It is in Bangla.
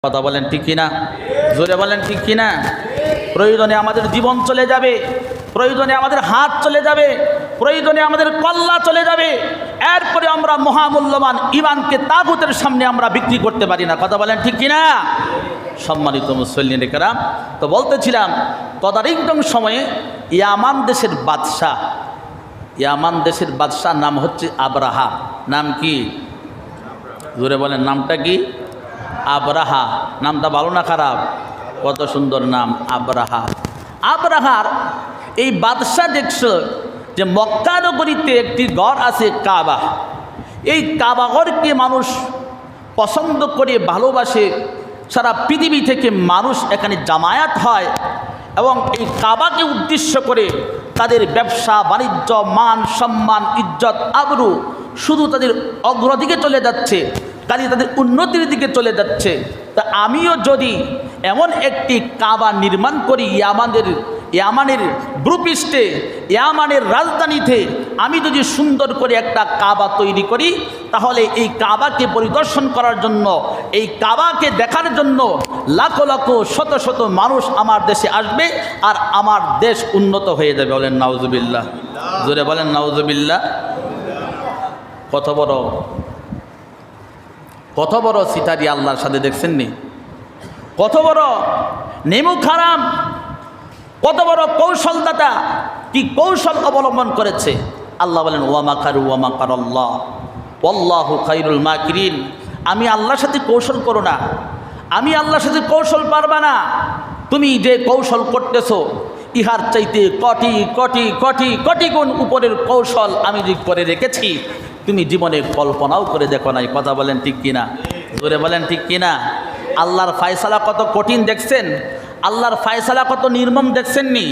কথা বলেন ঠিক কিনা? জোরে বলেন ঠিক কিনা? প্রয়োজনে আমাদের জীবন চলে যাবে, প্রয়োজনে আমাদের হাত চলে যাবে, প্রয়োজনে আমাদের কল্লা চলে যাবে, এরপরে আমরা মহামূল্যবান ঈমানকে তাগুতের সামনে আমরা বিক্রি করতে পারি না। কথা বলেন ঠিক কিনা? সম্মানিত মুসল্লিনে কেরাম, তো বলতেছিলাম তদানীন্তন সময়ে ইয়ামান দেশের বাদশাহ নাম হচ্ছে আবরাহা। নাম কি? জোরে বলেন, নামটা কি? আবরাহা। নামটা ভালো না খারাপ? কত সুন্দর নাম, আবরাহা। আবরাহার এই বাদশাহ দেখছ যে মক্কা নগরীতে একটি ঘর আছে কাবা। এই কাবা ঘরকে মানুষ পছন্দ করে ভালোবাসে, সারা পৃথিবী থেকে মানুষ এখানে জামায়াত হয় এবং এই কাবাকে উদ্দেশ্য করে তাদের ব্যবসা বাণিজ্য, মান সম্মান, ইজ্জত আবরু শুধু তাদের অগ্রদিকে চলে যাচ্ছে, কাজে তাদের উন্নতির দিকে চলে যাচ্ছে। তা আমিও যদি এমন একটি কাবা নির্মাণ করি ইয়ামানের ভূপৃষ্ঠে, ইয়ামানের রাজধানীতে আমি যদি সুন্দর করে একটা কাবা তৈরি করি, তাহলে এই কাবাকে পরিদর্শন করার জন্য, এই কাবাকে দেখার জন্য লাখো লাখো শত শত মানুষ আমার দেশে আসবে আর আমার দেশ উন্নত হয়ে যাবে। বলেন নাউজুবিল্লাহ। জোরে বলেন নাউজুবিল্লাহ। কত বড় সিটারি আল্লাহর সাথে, দেখছেন নি? কত বড় নেমু খারাম, কত বড় কৌশলদাতা, কি কৌশল অবলম্বন করেছে। আল্লাহ বলেন ওয়ামাকারু ওয়ামাকারাল্লাহ ওয়াল্লাহু খায়রুল মাকিরিন। আমি আল্লাহর সাথে কৌশল করো না, আমি আল্লাহর সাথে কৌশল পারবা না। তুমি যে কৌশল করতেছো ইহার চাইতে কোটি কোটি কোটি কোটি গুণ উপরের কৌশল আমি যে করে রেখেছি, তুমি জীবনে কল্পনাও করে দেখো নাই। কথা বলেন ঠিক কিনা? জোরে বলেন ঠিক কিনা? আল্লাহর ফায়সালা কত কঠিন দেখছেন? আল্লাহর ফায়সালা কত নির্মম দেখছেন নি?